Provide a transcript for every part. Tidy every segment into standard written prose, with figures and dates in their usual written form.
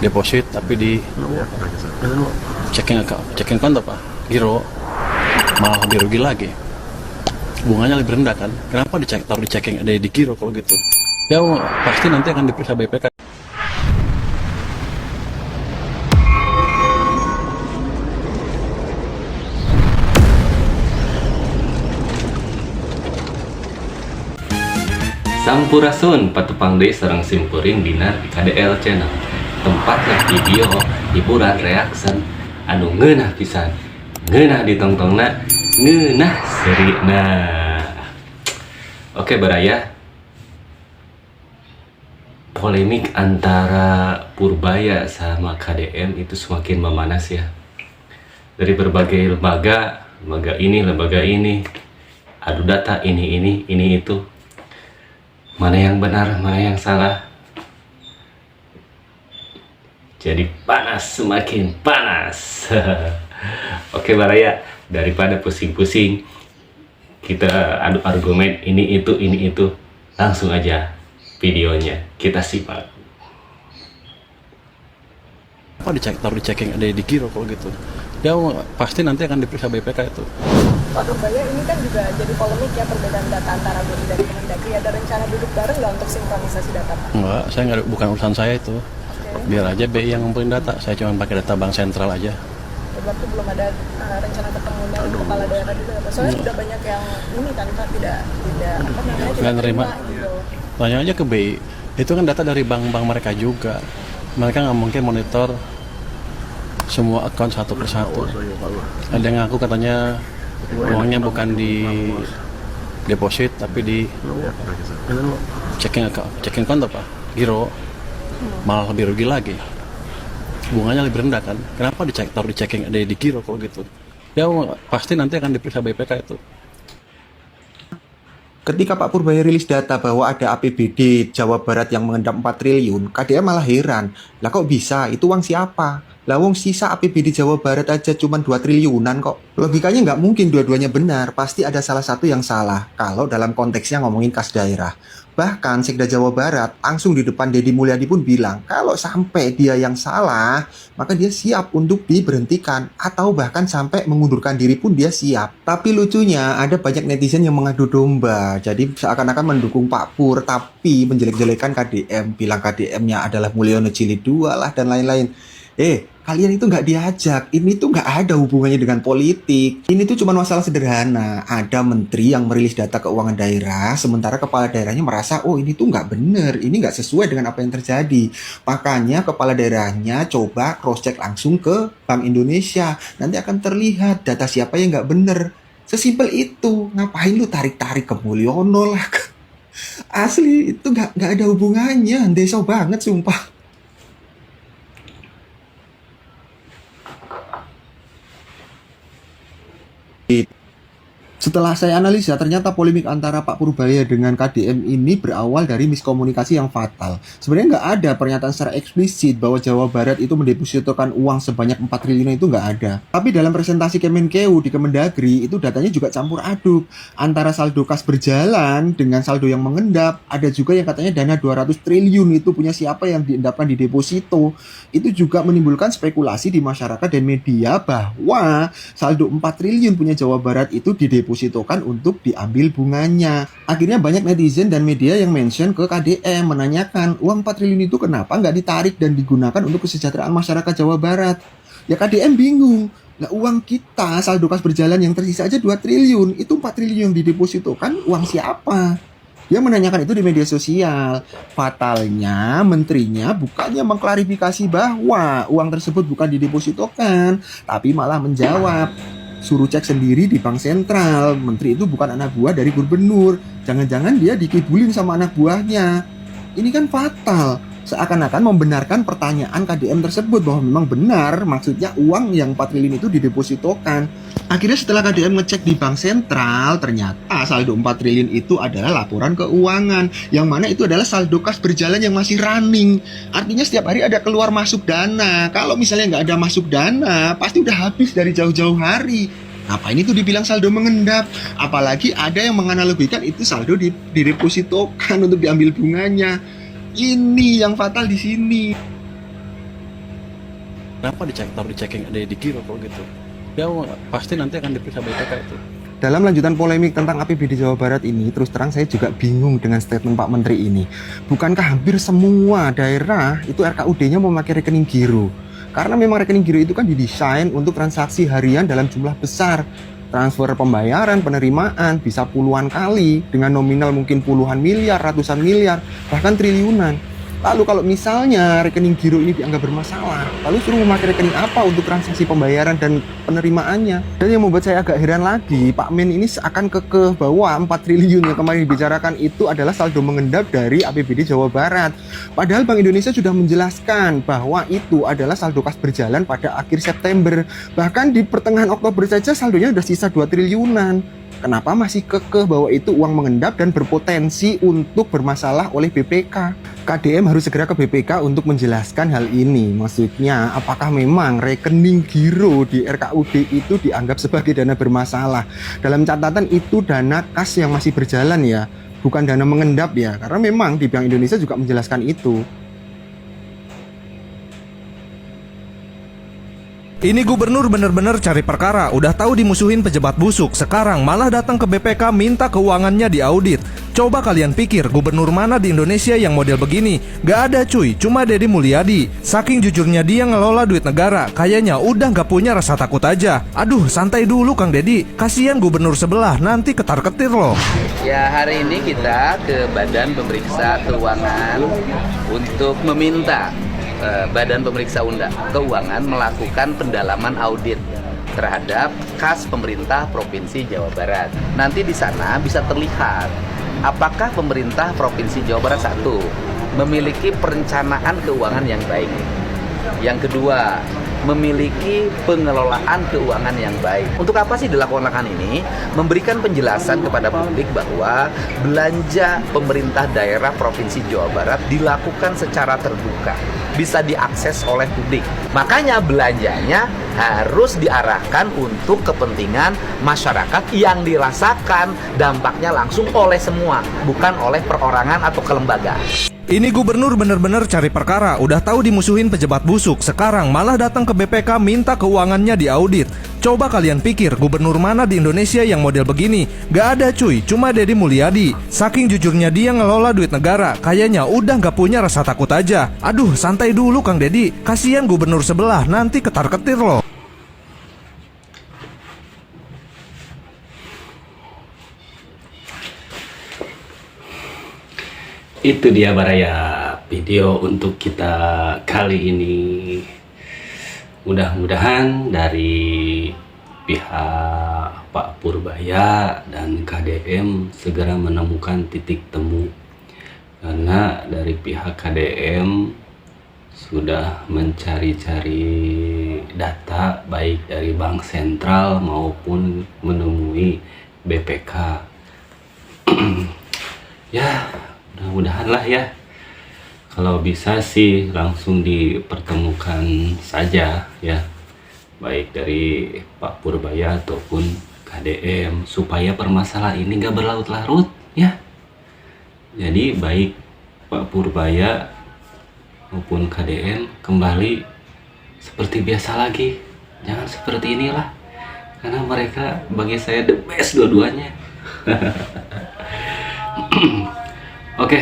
deposit tapi di checking account apa giro malah lebih rugi lagi, bunganya lebih rendah kan. Kenapa taruh di checking ada di giro kalau gitu? Ya pasti nanti akan diperiksa BPK. Sampurasun patupang deui sareng simkuring dina di KDL channel, tempatnya video hiburan reaction anu ngeunah pisan, ngeunah ditongtongna, ngeunah seurina. Oke baraya, polemik antara Purbaya sama KDM itu semakin memanas ya. Dari berbagai lembaga ini adu data ini itu. Mana yang benar, mana yang salah. Jadi panas, semakin panas. Oke baraya, daripada pusing-pusing kita adu argumen ini itu, langsung aja videonya kita simak. Apa taruh di checking ada di giro kalau gitu? Ya pasti nanti akan diperiksa BPK itu. Pak Purbaya, ini kan juga jadi polemik ya, perbedaan data antara BI dan Kemendagri. Ada rencana duduk bareng nggak untuk sinkronisasi data, Pak? Enggak, bukan urusan saya itu. Biar aja BI yang ngumpulin data, saya cuma pakai data bank sentral aja. Berarti belum ada rencana ketemu dengan kepala daerah juga, Pak? Soalnya sudah banyak yang ini kan, Pak, tidak nggak nerima. Gitu. Tanya aja ke BI, itu kan data dari bank-bank mereka juga. Mereka nggak mungkin monitor semua akun satu persatu. Ada yang ngaku katanya uangnya bukan di deposit tapi di checking account apa giro malah lebih rugi lagi, bunganya lebih rendah kan. Kenapa taruh di checking ada di giro kalau gitu? Ya pasti nanti akan diperiksa BPK itu. Ketika Pak Purbaya rilis data bahwa ada APBD Jawa Barat yang mengendap 4 triliun, KDM malah heran. Lah kok bisa? Itu uang siapa? Lah wong sisa APBD Jawa Barat aja cuma 2 triliunan kok. Logikanya nggak mungkin dua-duanya benar. Pasti ada salah satu yang salah kalau dalam konteksnya ngomongin kas daerah. Bahkan Sekda Jawa Barat langsung di depan Deddy Mulyadi pun bilang kalau sampai dia yang salah, maka dia siap untuk diberhentikan atau bahkan sampai mengundurkan diri pun dia siap. Tapi lucunya ada banyak netizen yang mengadu domba. Jadi seakan-akan mendukung Pak Pur tapi menjelek-jelekan KDM, bilang KDM-nya adalah Mulyono Jilid 2 lah dan lain-lain. Kalian itu nggak diajak. Ini tuh nggak ada hubungannya dengan politik. Ini tuh cuma masalah sederhana. Ada menteri yang merilis data keuangan daerah, sementara kepala daerahnya merasa, oh ini tuh nggak bener, ini nggak sesuai dengan apa yang terjadi. Makanya kepala daerahnya coba cross-check langsung ke Bank Indonesia. Nanti akan terlihat data siapa yang nggak bener. Sesimpel itu. Ngapain lu tarik-tarik ke Mulyono lah. Asli, itu nggak ada hubungannya. Deso banget, sumpah. Setelah saya analisa, ternyata polemik antara Pak Purbaya dengan KDM ini berawal dari miskomunikasi yang fatal. Sebenarnya nggak ada pernyataan secara eksplisit bahwa Jawa Barat itu mendepositokan uang sebanyak 4 triliun, itu nggak ada. Tapi dalam presentasi Kemenkeu di Kemendagri, itu datanya juga campur aduk. Antara saldo kas berjalan dengan saldo yang mengendap, ada juga yang katanya dana 200 triliun itu punya siapa yang diendapkan di deposito. Itu juga menimbulkan spekulasi di masyarakat dan media bahwa saldo 4 triliun punya Jawa Barat itu didepositokan untuk diambil bunganya. Akhirnya banyak netizen dan media yang mention ke KDM menanyakan uang 4 triliun itu kenapa nggak ditarik dan digunakan untuk kesejahteraan masyarakat Jawa Barat. Ya KDM bingung. Nah uang kita saldo kas berjalan yang tersisa aja 2 triliun, itu 4 triliun yang didepositokan uang siapa? Dia menanyakan itu di media sosial. Fatalnya menterinya bukannya mengklarifikasi bahwa uang tersebut bukan didepositokan, tapi malah menjawab, suruh cek sendiri di bank sentral. Menteri itu bukan anak buah dari gubernur. Jangan-jangan dia dikibulin sama anak buahnya. Ini kan fatal. Seakan-akan membenarkan pertanyaan KDM tersebut bahwa memang benar maksudnya uang yang 4 triliun itu didepositokan. Akhirnya setelah KDM ngecek di bank sentral, ternyata saldo 4 triliun itu adalah laporan keuangan, yang mana itu adalah saldo kas berjalan yang masih running. Artinya setiap hari ada keluar masuk dana. Kalau misalnya nggak ada masuk dana, pasti udah habis dari jauh-jauh hari. Ngapain itu dibilang saldo mengendap? Apalagi ada yang menganalogikan itu saldo didepositokan untuk diambil bunganya. Ini yang fatal di sini. Kenapa taruh di checking ada di giro kalau gitu? Ya pasti nanti akan diperiksa BPK itu. Dalam lanjutan polemik tentang APBD Jawa Barat ini, terus terang saya juga bingung dengan statement Pak Menteri ini. Bukankah hampir semua daerah itu RKUD-nya memakai rekening giro? Karena memang rekening giro itu kan didesain untuk transaksi harian dalam jumlah besar. Transfer pembayaran, penerimaan bisa puluhan kali dengan nominal mungkin puluhan miliar, ratusan miliar, bahkan triliunan. Lalu kalau misalnya rekening giro ini dianggap bermasalah, lalu suruh memakai rekening apa untuk transaksi pembayaran dan penerimaannya? Dan yang membuat saya agak heran lagi, Pak Men ini seakan kekeh bahwa 4 triliun yang kemarin dibicarakan itu adalah saldo mengendap dari APBD Jawa Barat. Padahal Bank Indonesia sudah menjelaskan bahwa itu adalah saldo kas berjalan pada akhir September. Bahkan di pertengahan Oktober saja saldonya sudah sisa 2 triliunan. Kenapa masih kekeh bahwa itu uang mengendap dan berpotensi untuk bermasalah oleh BPK? KDM harus segera ke BPK untuk menjelaskan hal ini. Maksudnya, apakah memang rekening giro di RKUD itu dianggap sebagai dana bermasalah? Dalam catatan itu dana kas yang masih berjalan ya, bukan dana mengendap ya. Karena memang di Bank Indonesia juga menjelaskan itu. Ini gubernur bener-bener cari perkara, udah tahu dimusuhin pejabat busuk, sekarang malah datang ke BPK minta keuangannya diaudit. Coba kalian pikir, gubernur mana di Indonesia yang model begini? Gak ada cuy, cuma Deddy Mulyadi. Saking jujurnya dia ngelola duit negara, kayaknya udah gak punya rasa takut aja. Aduh, santai dulu Kang Deddy, kasihan gubernur sebelah, nanti ketar-ketir loh. Ya, hari ini kita ke Badan Pemeriksa Keuangan untuk meminta Badan Pemeriksa Keuangan melakukan pendalaman audit terhadap kas pemerintah Provinsi Jawa Barat. Nanti di sana bisa terlihat apakah pemerintah Provinsi Jawa Barat satu memiliki perencanaan keuangan yang baik. Yang kedua, memiliki pengelolaan keuangan yang baik. Untuk apa sih dilakukan ini? Memberikan penjelasan kepada publik bahwa belanja pemerintah daerah Provinsi Jawa Barat dilakukan secara terbuka, bisa diakses oleh publik. Makanya belanjanya harus diarahkan untuk kepentingan masyarakat yang dirasakan dampaknya langsung oleh semua, bukan oleh perorangan atau kelembagaan. Ini gubernur bener-bener cari perkara, udah tahu dimusuhin pejabat busuk, sekarang malah datang ke BPK minta keuangannya diaudit. Coba kalian pikir, gubernur mana di Indonesia yang model begini? Gak ada cuy, cuma Deddy Mulyadi. Saking jujurnya dia ngelola duit negara, kayaknya udah gak punya rasa takut aja. Aduh, santai dulu Kang Deddy, kasihan gubernur sebelah, nanti ketar-ketir loh. Itu dia Baraya, video untuk kita kali ini. Mudah-mudahan dari pihak Pak Purbaya dan KDM segera menemukan titik temu. Karena dari pihak KDM sudah mencari-cari data baik dari Bank Sentral maupun menemui BPK. Ya, mudah-mudahan lah ya, kalau bisa sih langsung dipertemukan saja ya, baik dari Pak Purbaya ataupun KDM, supaya permasalahan ini gak berlarut-larut ya. Jadi baik Pak Purbaya maupun KDM kembali seperti biasa lagi, jangan seperti inilah, karena mereka bagi saya the best dua-duanya. Oke,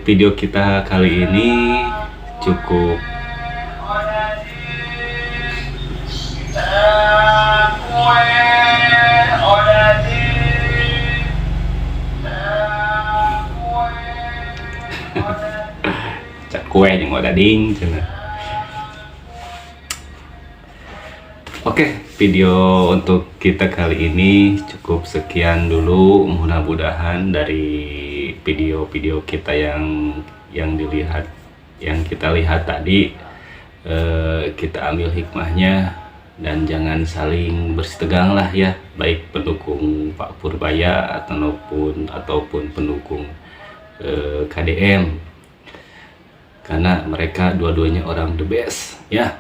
video kita kali ini cukup cak kue yang udah ding cina. Oke, video untuk kita kali ini cukup sekian dulu. Mudah-mudahan dari video-video kita yang dilihat, yang kita lihat tadi, kita ambil hikmahnya dan jangan saling bersitegang lah ya, baik pendukung Pak Purbaya ataupun pendukung KDM, karena mereka dua-duanya orang the best ya.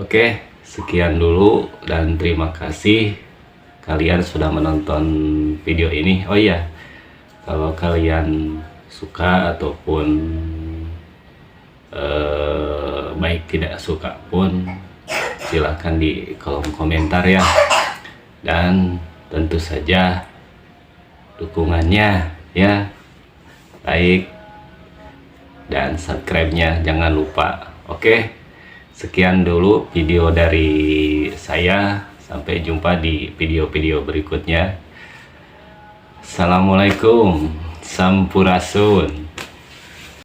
Oke. Sekian dulu dan terima kasih kalian sudah menonton video ini. Oh iya, kalau kalian suka ataupun baik tidak suka pun silahkan di kolom komentar ya. Dan tentu saja dukungannya ya, like dan subscribe-nya jangan lupa. Oke, sekian dulu video dari saya. Sampai jumpa di video-video berikutnya. Assalamualaikum, sampurasun.